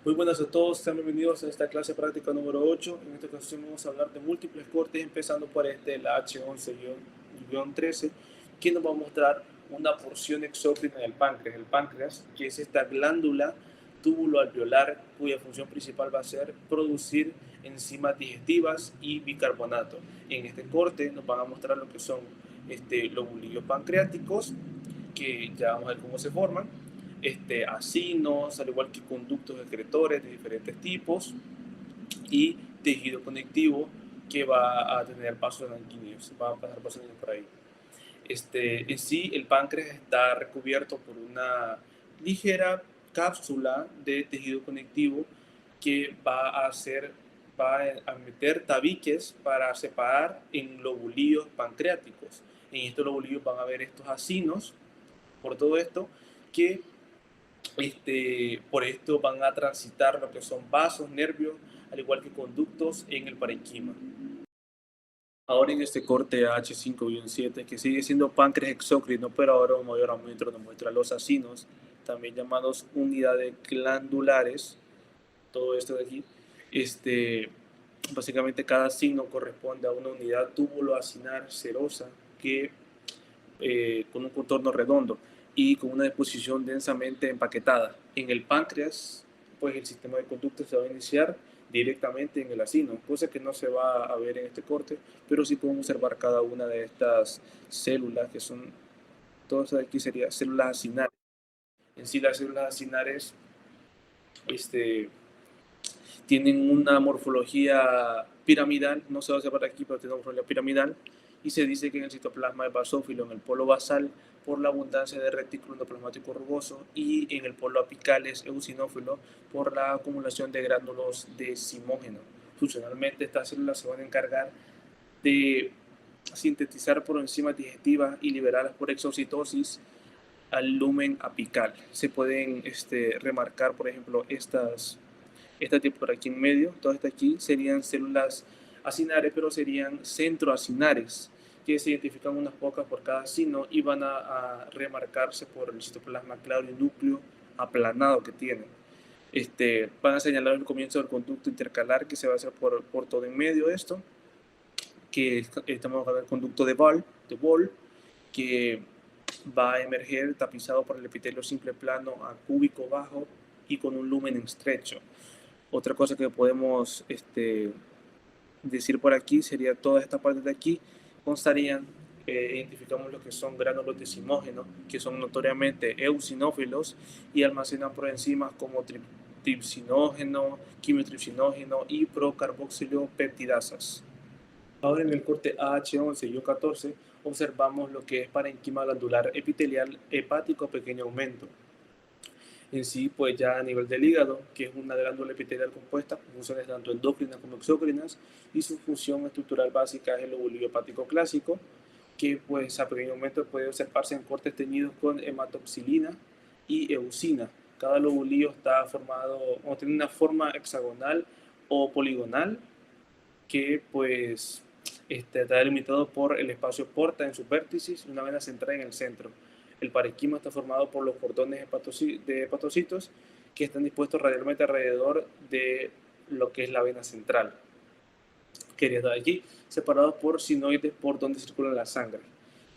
Muy buenas a todos, sean bienvenidos a esta clase práctica número 8. En esta ocasión vamos a hablar de múltiples cortes, empezando por el H11-13, que nos va a mostrar una porción exócrina del páncreas. El páncreas, que es esta glándula túbulo-alveolar, cuya función principal va a ser producir enzimas digestivas y bicarbonato. En este corte nos van a mostrar lo que son lobulillos pancreáticos, que ya vamos a ver cómo se forman, acinos, al igual que conductos excretores de diferentes tipos y tejido conectivo que va a tener vasos sanguíneos, va a pasar vasos sanguíneos por ahí. En sí, el páncreas está recubierto por una ligera cápsula de tejido conectivo que va a meter tabiques para separar en lobulillos pancreáticos. En estos lobulillos van a haber estos acinos, por todo esto, que por esto van a transitar lo que son vasos, nervios, al igual que conductos en el parenquima. Ahora en este corte H5-7, que sigue siendo páncreas exócrino, pero ahora un mayor aumento nos muestra los acinos, también llamados unidades glandulares, todo esto de aquí. Básicamente cada signo corresponde a una unidad túbulo-acinar serosa que con un contorno redondo y con una disposición densamente empaquetada. En el páncreas, pues el sistema de conducto se va a iniciar directamente en el acino, cosa que no se va a ver en este corte, pero sí podemos observar cada una de estas células, que son, todas aquí serían células acinares. En sí las células acinares tienen una morfología piramidal, no se va a observar aquí, pero tiene una morfología piramidal, y se dice que en el citoplasma es basófilo, en el polo basal por la abundancia de retículo endoplasmático rugoso, y en el polo apical es eosinófilo por la acumulación de gránulos de zimógeno. Funcionalmente, estas células se van a encargar de sintetizar por enzimas digestivas y liberarlas por exocitosis al lumen apical. Se pueden remarcar, por ejemplo, esta tipo por aquí en medio, todas estas aquí serían células acinares, pero serían centroacinares, que se identifican unas pocas por cada sino y van a remarcarse por el citoplasma claro y núcleo aplanado que tienen. Van a señalar el comienzo del conducto intercalar que se va a hacer por todo en medio de esto, que estamos hablando del conducto de Ball, que va a emerger tapizado por el epitelio simple plano a cúbico bajo y con un lumen estrecho. Otra cosa que podemos decir por aquí sería toda esta parte de aquí constarían, identificamos lo que son gránulos de zimógeno, que son notoriamente eosinófilos y almacenan proenzimas como tripsinógeno, quimiotripsinógeno y procarboxilo peptidasas. Ahora en el corte AH11-14 observamos lo que es parenquima glandular epitelial hepático a pequeño aumento. En sí, pues ya a nivel del hígado, que es una glándula epitelial compuesta con funciones tanto endócrinas como exócrinas, y su función estructural básica es el lobulillo hepático clásico, que pues a pequeño aumento puede observarse en cortes teñidos con hematoxilina y eosina. Cada lobulillo está formado o tiene una forma hexagonal o poligonal que pues está delimitado por el espacio porta en sus vértices y una vena central en el centro. El parenquima está formado por los cordones de hepatocitos que están dispuestos radialmente alrededor de lo que es la vena central, que está allí, separados por sinoides por donde circula la sangre.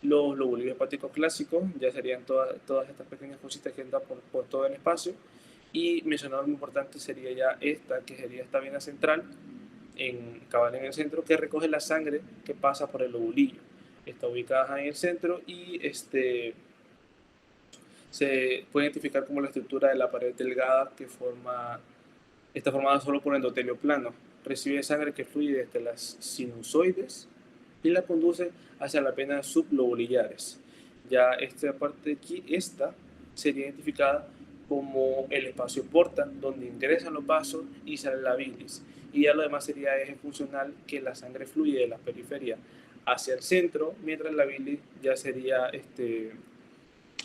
Los lobulillos hepáticos clásicos ya serían todas estas pequeñas cositas que andan por todo el espacio, y mencionar algo importante sería ya esta, que sería esta vena central, cabal en el centro, que recoge la sangre que pasa por el lobulillo. Está ubicada en el centro y se puede identificar como la estructura de la pared delgada que está formada solo por endotelio plano. Recibe sangre que fluye desde las sinusoides y la conduce hacia las venas sublobulillares. Ya esta parte de aquí, esta sería identificada como el espacio porta, donde ingresan los vasos y sale la bilis. Y ya lo demás sería eje funcional, que la sangre fluye de la periferia hacia el centro, mientras la bilis ya sería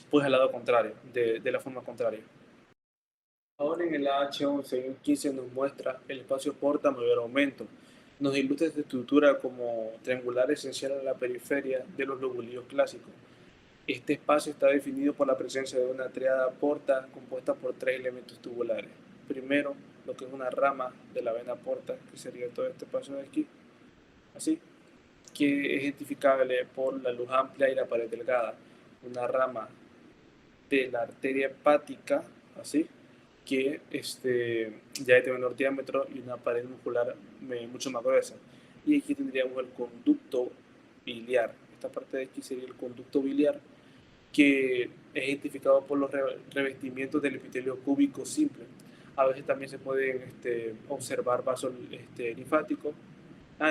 pues al lado contrario, de la forma contraria. Ahora en el H11-15 nos muestra el espacio porta mayor aumento. Nos ilustra esta estructura como triangular esencial a la periferia de los lobulillos clásicos. Este espacio está definido por la presencia de una triada porta compuesta por tres elementos tubulares. primero lo que es una rama de la vena porta, que sería todo este paso de aquí, así, que es identificable por la luz amplia y la pared delgada. Una rama de la arteria hepática, así, que ya es de menor diámetro y una pared muscular mucho más gruesa. Y aquí tendríamos el conducto biliar. Esta parte de aquí sería el conducto biliar, que es identificado por los revestimientos del epitelio cúbico simple. A veces también se pueden observar vasos linfáticos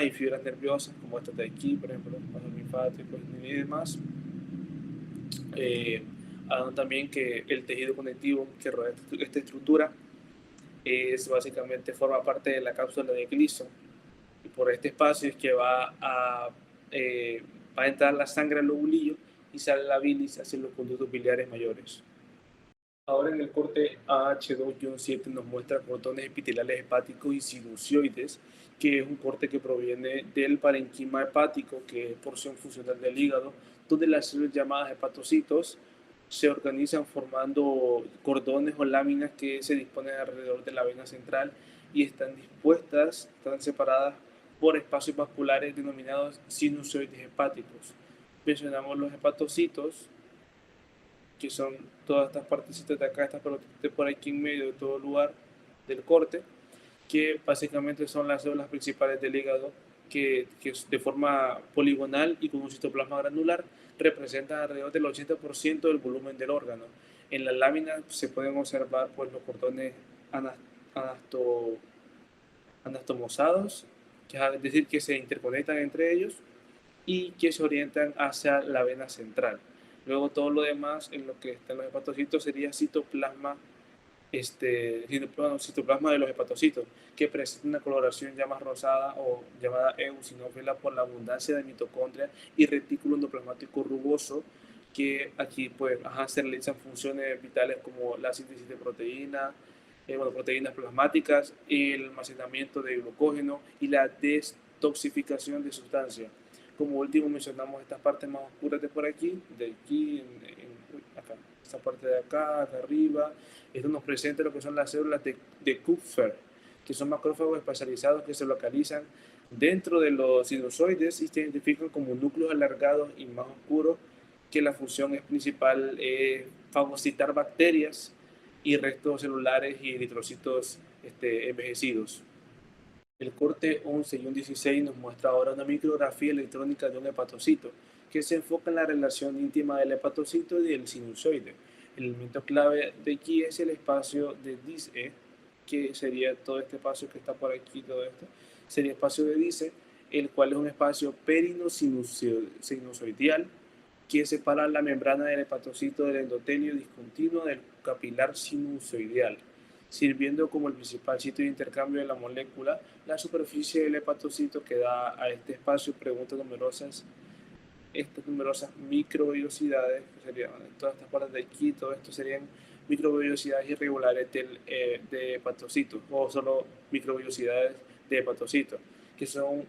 y fibras nerviosas, como esta de aquí, por ejemplo, vasos linfáticos y demás. Hablando también que el tejido conectivo que rodea esta estructura forma parte de la cápsula de Gleason, y por este espacio es que va a entrar la sangre al lobulillo y sale la bilis hacia los conductos biliares mayores. Ahora en el corte AH2-7 nos muestra cordones epiteliales hepáticos y sinusoides, que es un corte que proviene del parenquima hepático, que es porción funcional del hígado, donde las células llamadas hepatocitos se organizan formando cordones o láminas que se disponen alrededor de la vena central y están separadas por espacios vasculares denominados sinusoides hepáticos. Mencionamos los hepatocitos, que son todas estas partecitas de acá, estas pelotitas de por aquí en medio de todo lugar del corte, que básicamente son las células principales del hígado, que de forma poligonal y con un citoplasma granular representan alrededor del 80% del volumen del órgano. En la lámina se pueden observar pues, los cordones anastomosados, es decir, que se interconectan entre ellos y que se orientan hacia la vena central. Luego todo lo demás, en lo que están los hepatocitos, sería citoplasma de los hepatocitos, que presenta una coloración ya más rosada o llamada eosinófila por la abundancia de mitocondria y retículo endoplasmático rugoso, que aquí pues, se realizan funciones vitales como la síntesis de proteínas plasmáticas, el almacenamiento de glucógeno y la detoxificación de sustancias. Como último mencionamos estas partes más oscuras de por aquí, acá, esta parte de acá, de arriba. Esto nos presenta lo que son las células de Kupffer, que son macrófagos especializados que se localizan dentro de los sinusoides y se identifican como núcleos alargados y más oscuros, que la función es principal fagocitar bacterias y restos celulares y eritrocitos envejecidos. El corte 11 y un 16 nos muestra ahora una micrografía electrónica de un hepatocito, que se enfoca en la relación íntima del hepatocito y del sinusoide. El elemento clave de aquí es el espacio de Dice, que sería todo este espacio que está por aquí, todo esto, sería el espacio de Dice, el cual es un espacio perino-sinusoidal que separa la membrana del hepatocito del endotelio discontinuo del capilar sinusoidal, sirviendo como el principal sitio de intercambio de la molécula. La superficie del hepatocito que da a este espacio estas numerosas microvellosidades, que serían todas estas partes de aquí, todo esto serían microvellosidades irregulares de hepatocitos, o solo microvellosidades de hepatocitos, que son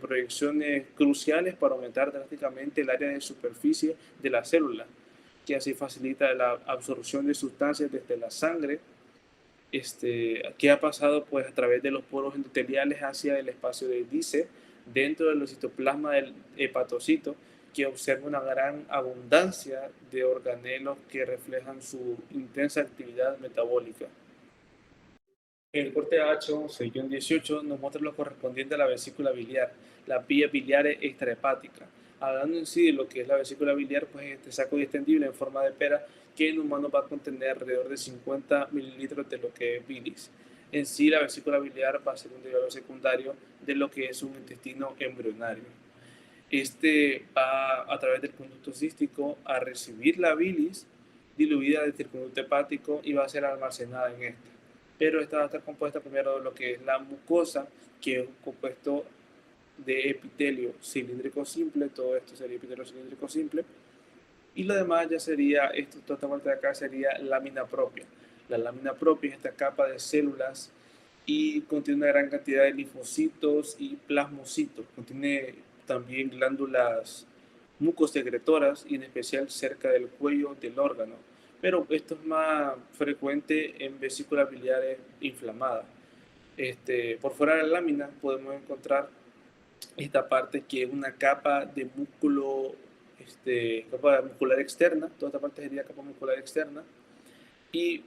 proyecciones cruciales para aumentar drásticamente el área de superficie de la célula, que así facilita la absorción de sustancias desde la sangre, que ha pasado pues, a través de los poros endoteliales hacia el espacio de Dice, dentro del citoplasma del hepatocito, que observa una gran abundancia de organelos que reflejan su intensa actividad metabólica. El corte H11-18 nos muestra lo correspondiente a la vesícula biliar, la vía biliar extrahepática. Hablando en sí de lo que es la vesícula biliar, pues este saco distendible en forma de pera que en humanos va a contener alrededor de 50 mililitros de lo que es bilis. En sí, la vesícula biliar va a ser un derivado secundario de lo que es un intestino embrionario. Este va a través del conducto cístico a recibir la bilis diluida desde el conducto hepático y va a ser almacenada en este. Pero esta va a estar compuesta primero de lo que es la mucosa, que es un compuesto de epitelio cilíndrico simple, todo esto sería epitelio cilíndrico simple, y lo demás ya sería, toda esta parte de acá sería lámina propia. La lámina propia es esta capa de células y contiene una gran cantidad de linfocitos y plasmocitos, contiene también glándulas mucosecretoras y en especial cerca del cuello del órgano. pero esto es más frecuente en vesículas biliares inflamadas. Por fuera de la lámina podemos encontrar esta parte que es una capa de músculo, capa muscular externa, toda esta parte sería capa muscular externa, y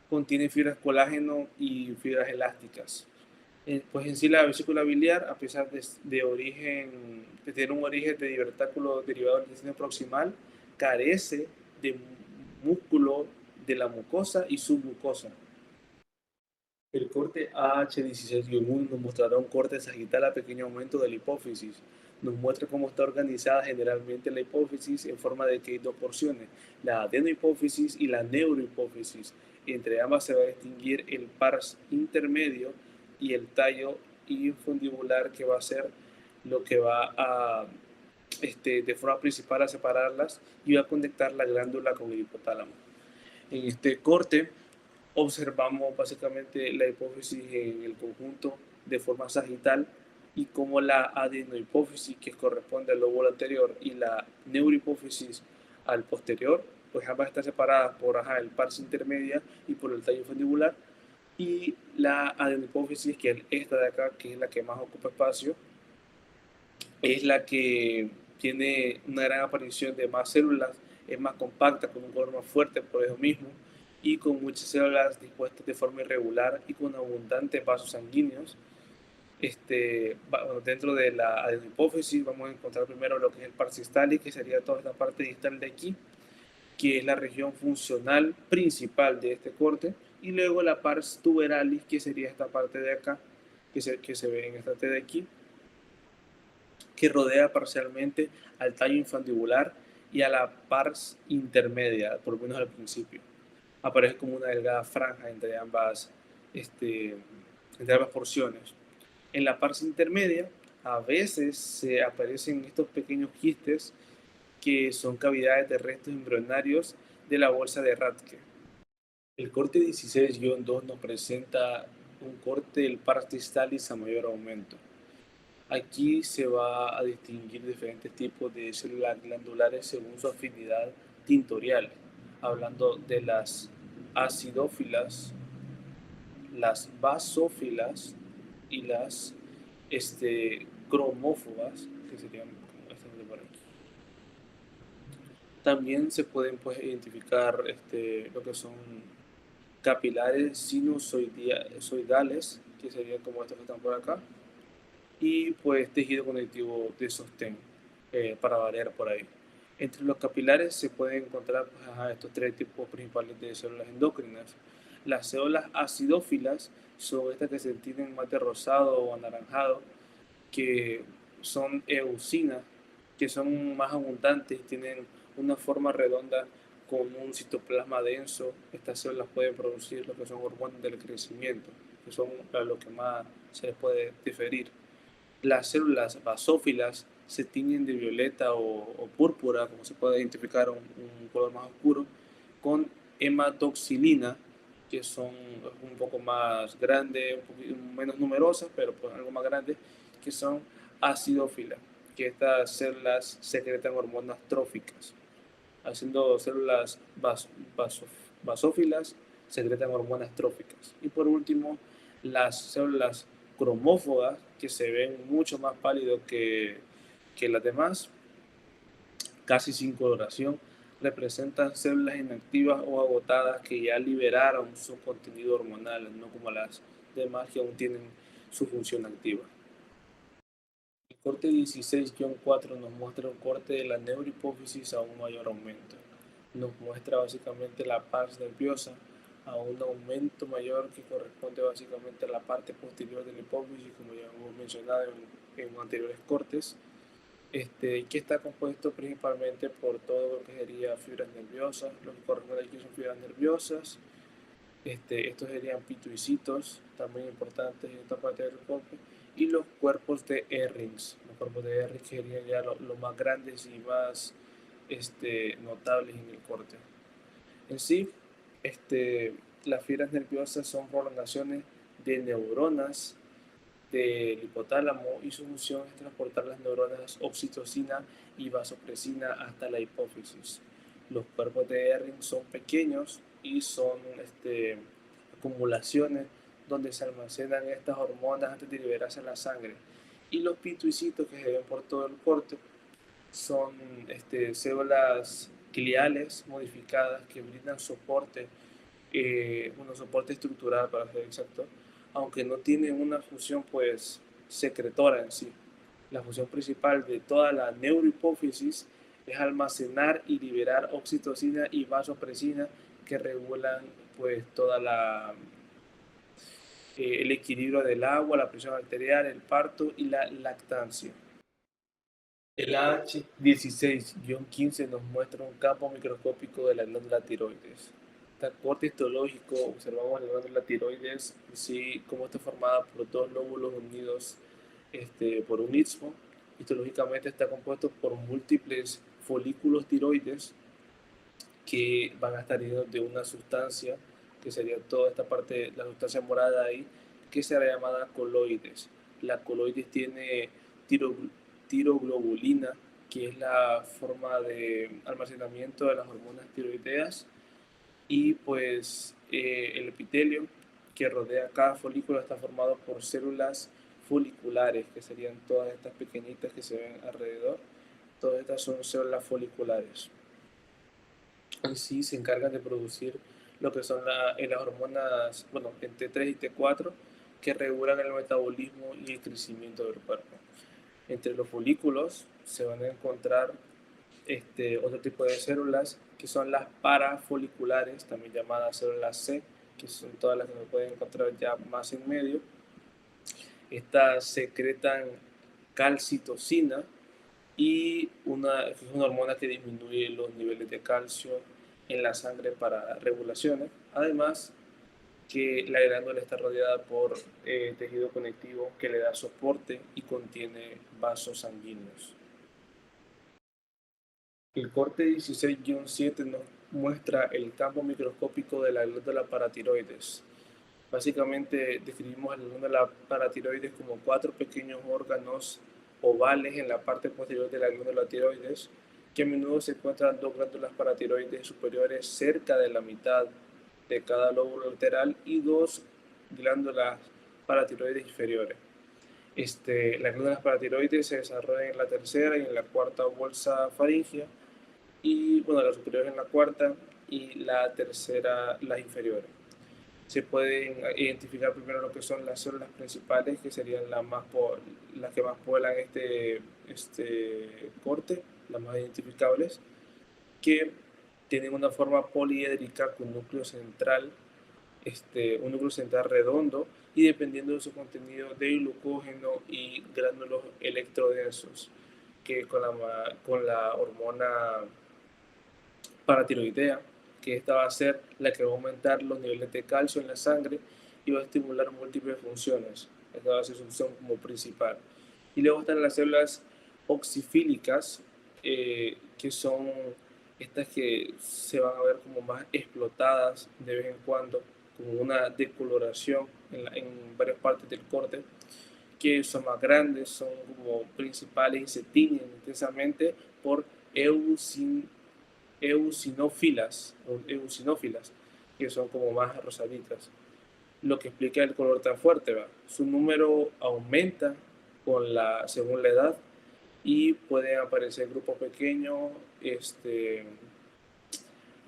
contiene fibras colágeno y fibras elásticas. Pues en sí la vesícula biliar, a pesar de tener un origen de divertáculo derivado del intestino proximal, carece de músculo de la mucosa y submucosa. El corte AH16-1 nos mostrará un corte sagital a pequeño aumento de la hipófisis. Nos muestra cómo está organizada generalmente la hipófisis en forma de que hay dos porciones, la adenohipófisis y la neurohipófisis. Entre ambas se va a distinguir el pars intermedio y el tallo infundibular, que va a ser lo que va a, de forma principal, a separarlas y va a conectar la glándula con el hipotálamo. En este corte observamos básicamente la hipófisis en el conjunto de forma sagital y como la adenohipófisis, que corresponde al lóbulo anterior, y la neurohipófisis al posterior, pues ambas están separadas por el pars intermedia y por el tallo infundibular, y la adenohipófisis, que es esta de acá, que es la que más ocupa espacio, es la que tiene una gran aparición de más células, es más compacta, con un color más fuerte por eso mismo, y con muchas células dispuestas de forma irregular y con abundantes vasos sanguíneos. Dentro de la adenohipófisis vamos a encontrar primero lo que es el pars distalis, que sería toda esta parte distal de aquí, que es la región funcional principal de este corte, y luego la pars tuberalis, que sería esta parte de acá, que se ve en esta T de aquí, que rodea parcialmente al tallo infundibular y a la pars intermedia, por lo menos al principio. Aparece como una delgada franja entre ambas porciones. En la pars intermedia, a veces se aparecen estos pequeños quistes que son cavidades de restos embrionarios de la bolsa de Rathke. El corte 16-2 nos presenta un corte del pars distalis a mayor aumento. Aquí se va a distinguir diferentes tipos de células glandulares según su afinidad tintorial, hablando de las acidófilas, las basófilas y las cromófogas, que serían como estas de por aquí. También se pueden, pues, identificar lo que son capilares sinusoidales, que serían como estos que están por acá, y pues tejido conectivo de sostén, para variar por ahí. Entre los capilares se pueden encontrar, pues, estos tres tipos principales de células endócrinas. Las células acidófilas son estas que se tienen más de rosado o anaranjado, que son eocinas, que son más abundantes, tienen una forma redonda con un citoplasma denso. Estas células pueden producir lo que son hormonas del crecimiento, que son a lo que más se les puede diferir. Las células basófilas se tiñen de violeta o púrpura, como se puede identificar un color más oscuro, con hematoxilina, que son un poco más grandes, un poquito menos numerosas, pero pues algo más grandes, que son acidófilas, que estas células secretan hormonas tróficas. Haciendo células basófilas secretan hormonas tróficas. Y por último, las células cromófogas, que se ven mucho más pálidos que las demás, casi sin coloración, representan células inactivas o agotadas que ya liberaron su contenido hormonal, no como las demás que aún tienen su función activa. El corte 16-4 nos muestra un corte de la neurohipófisis a un mayor aumento. Nos muestra básicamente la pars nerviosa a un aumento mayor, que corresponde básicamente a la parte posterior de la hipófisis, como ya hemos mencionado en anteriores cortes, que está compuesto principalmente por todo lo que sería fibras nerviosas. Lo que corresponde aquí son fibras nerviosas. Estos serían pituicitos, también importantes en esta parte del cuerpo, y los cuerpos de Ehrings. Los cuerpos de Ehrings serían ya los más grandes y más notables en el corte. En sí, las fibras nerviosas son prolongaciones de neuronas del hipotálamo, y su función es transportar las neuronas oxitocina y vasopresina hasta la hipófisis. Los cuerpos de Erring son pequeños y son acumulaciones donde se almacenan estas hormonas antes de liberarse a la sangre. Y los pituicitos que se ven por todo el corte son células gliales modificadas que brindan soporte, soporte estructural para ser exacto, aunque no tienen una función pues secretora en sí. La función principal de toda la neurohipófisis es almacenar y liberar oxitocina y vasopresina que regulan pues el equilibrio del agua, la presión arterial, el parto y la lactancia. El AH16-15 nos muestra un campo microscópico de la glándula tiroides. En el corte histológico observamos la glándula tiroides, así como está formada por dos lóbulos unidos por un istmo. Histológicamente está compuesto por múltiples folículos tiroides que van a estar llenos de una sustancia, que sería toda esta parte, la sustancia morada ahí, que será llamada coloides. La coloides tiene tiroglobulina, que es la forma de almacenamiento de las hormonas tiroideas, y pues el epitelio que rodea cada folículo está formado por células foliculares, que serían todas estas pequeñitas que se ven alrededor. Todas estas son células foliculares. En sí se encargan de producir lo que son las hormonas, bueno, en T3 y T4, que regulan el metabolismo y el crecimiento del cuerpo. Entre los folículos se van a encontrar otro tipo de células que son las parafoliculares, también llamadas células C, que son todas las que se pueden encontrar ya más en medio. Estas secretan calcitocina, y es una hormona que disminuye los niveles de calcio en la sangre para regulaciones. Además, que la glándula está rodeada por tejido conectivo que le da soporte y contiene vasos sanguíneos. El corte 16-7 nos muestra el campo microscópico de la glándula paratiroides. Básicamente describimos la glándula paratiroides como 4 pequeños órganos ovales en la parte posterior de la glándula tiroides, que a menudo se encuentran 2 glándulas paratiroides superiores cerca de la mitad de cada lóbulo lateral y 2 glándulas paratiroides inferiores. Las glándulas paratiroides se desarrollan en la tercera y en la cuarta bolsa faríngea, y bueno, las superiores en la cuarta y la tercera las inferiores. Se pueden identificar primero lo que son las células principales, que serían las que más poblan este corte, las más identificables, que tienen una forma poliédrica con un núcleo central redondo, y dependiendo de su contenido de glucógeno y gránulos electrodensos, que con la hormona paratiroidea, que esta va a ser la que va a aumentar los niveles de calcio en la sangre y va a estimular múltiples funciones. Esta va a ser su función como principal. Y luego están las células oxifílicas, que son estas que se van a ver como más explotadas de vez en cuando, como una decoloración en varias partes del corte, que son más grandes, son como principales y se tiñen intensamente por eosinófilas, que son como más rosaditas, lo que explica el color tan fuerte, ¿va? Su número aumenta según la edad, y pueden aparecer grupos pequeños y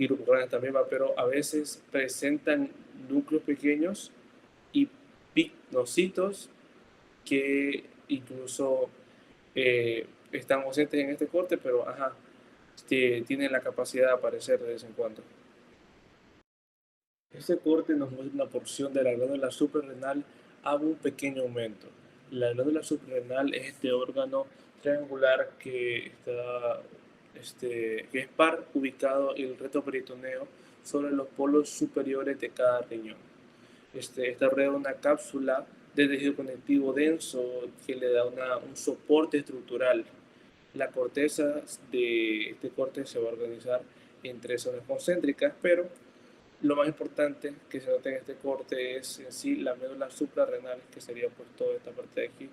grupos grandes también, ¿va? Pero a veces presentan núcleos pequeños y picnocitos que incluso están ausentes en este corte, pero tienen la capacidad de aparecer de vez en cuando. Este corte nos muestra una porción de la glándula suprarrenal a un pequeño aumento. La glándula suprarrenal es este órgano triangular que es par, ubicado en el retroperitoneo sobre los polos superiores de cada riñón. Está rodeado de una cápsula de tejido conectivo denso que le da un soporte estructural. La corteza de este corte se va a organizar en 3 zonas concéntricas, pero lo más importante que se nota en este corte es en sí la médula suprarrenal, que sería pues toda esta parte de aquí,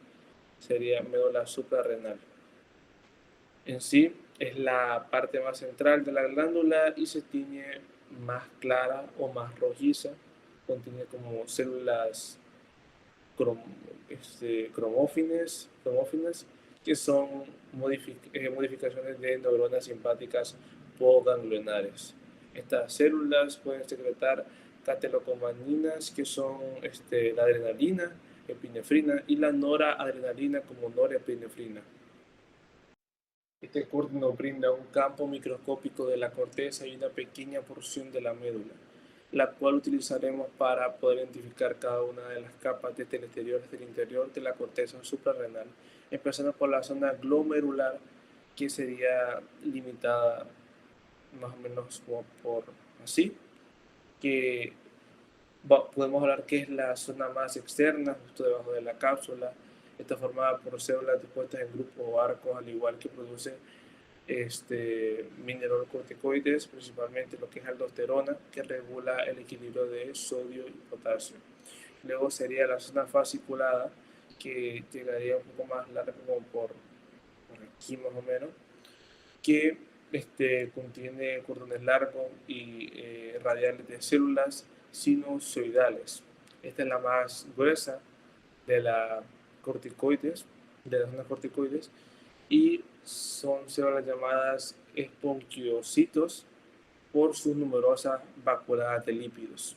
sería médula suprarrenal. En sí, es la parte más central de la glándula y se tiñe más clara o más rojiza. Contiene como células crom, cromófinas, que son modificaciones de neuronas simpáticas poganglionares. Estas células pueden secretar catecolaminas, que son la adrenalina, epinefrina, y la noradrenalina como norepinefrina. Este corte nos brinda un campo microscópico de la corteza y una pequeña porción de la médula, la cual utilizaremos para poder identificar cada una de las capas desde el exterior hasta el interior de la corteza suprarrenal, empezando por la zona glomerular, que sería limitada más o menos como por así, que podemos hablar que es la zona más externa, justo debajo de la cápsula. Está formada por células dispuestas en grupos o arcos, al igual que produce mineralocorticoides, principalmente lo que es aldosterona, que regula el equilibrio de sodio y potasio. Luego sería la zona fasciculada, que llegaría un poco más larga, como por aquí más o menos, que contiene cordones largos y radiales de células sinusoidales. Esta es la más gruesa de la corticoides, de las zonas corticoides, y son células llamadas esponquiocitos por sus numerosas vacuolas de lípidos.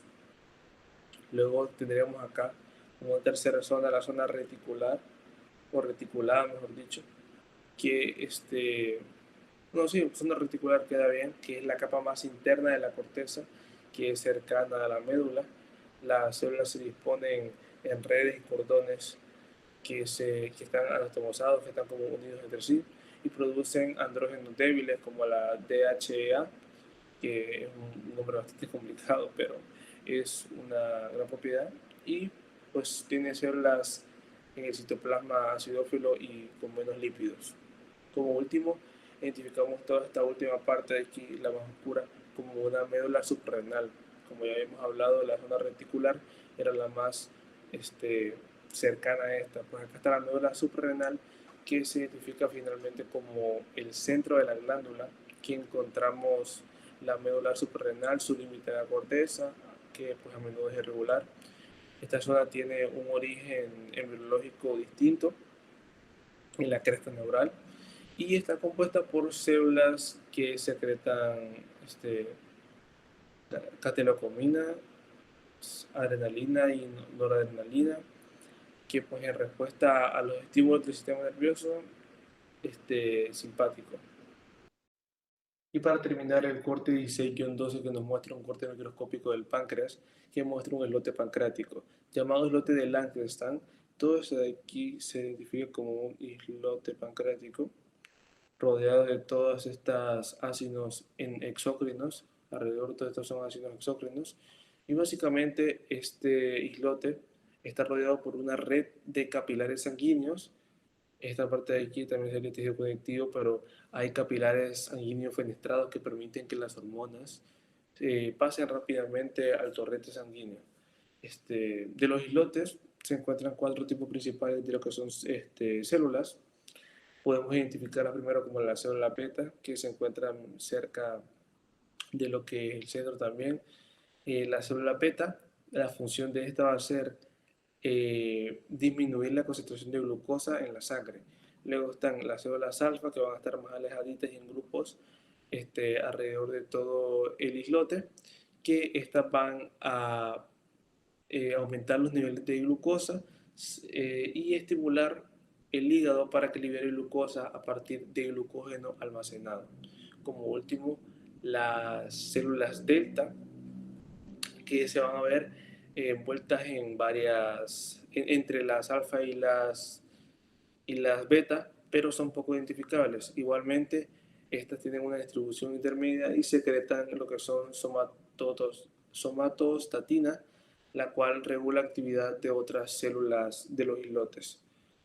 Luego tendríamos acá una tercera zona, la zona reticular, o reticulada mejor dicho, que no, sí, zona reticular queda bien, que es la capa más interna de la corteza, que es cercana a la médula. Las células se disponen en redes y cordones que están anastomosados, que están como unidos entre sí, y producen andrógenos débiles como la DHEA, que es un nombre bastante complicado, pero es una gran propiedad, y pues tiene células en el citoplasma acidófilo y con menos lípidos. Como último, identificamos toda esta última parte de aquí, la más oscura, como una médula suprarrenal. Como ya habíamos hablado, la zona reticular era la más cercana a esta. Pues acá está la médula suprarrenal, que se identifica finalmente como el centro de la glándula, que encontramos la médula suprarrenal, su límite de la corteza, que pues a menudo es irregular. Esta zona tiene un origen embriológico distinto en la cresta neural y está compuesta por células que secretan catecolaminas, adrenalina y noradrenalina, que pues en respuesta a los estímulos del sistema nervioso simpático. Y para terminar, el corte 16-12, que nos muestra un corte microscópico del páncreas, que muestra un islote pancreático, llamado islote de Langenstein. Todo eso de aquí se identifica como un islote pancreático, rodeado de todas estas ácidos exócrinos. Alrededor de todos estos son ácidos exócrinos. Y básicamente este islote está rodeado por una red de capilares sanguíneos. Esta parte de aquí también es el tejido conectivo, pero hay capilares sanguíneos fenestrados que permiten que las hormonas pasen rápidamente al torrente sanguíneo. De los islotes se encuentran cuatro tipos principales de lo que son células. Podemos identificarla primero como la célula beta, que se encuentra cerca de lo que es el centro también. La célula beta, la función de esta va a ser disminuir la concentración de glucosa en la sangre. Luego están las células alfa, que van a estar más alejaditas y en grupos alrededor de todo el islote, que estas van a aumentar los niveles de glucosa y estimular el hígado para que libere glucosa a partir de glucógeno almacenado. Como último, las células delta, que se van a ver envueltas en varias, entre las alfa y las beta, pero son poco identificables. Igualmente, estas tienen una distribución intermedia y secretan lo que son somatostatina, la cual regula la actividad de otras células de los islotes.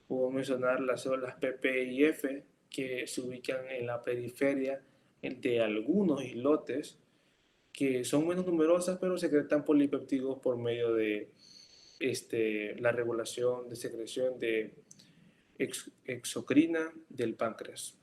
Puedo mencionar las células PP y F, que se ubican en la periferia de algunos islotes, que son menos numerosas, pero secretan polipéptidos por medio de la regulación de secreción de exocrina del páncreas.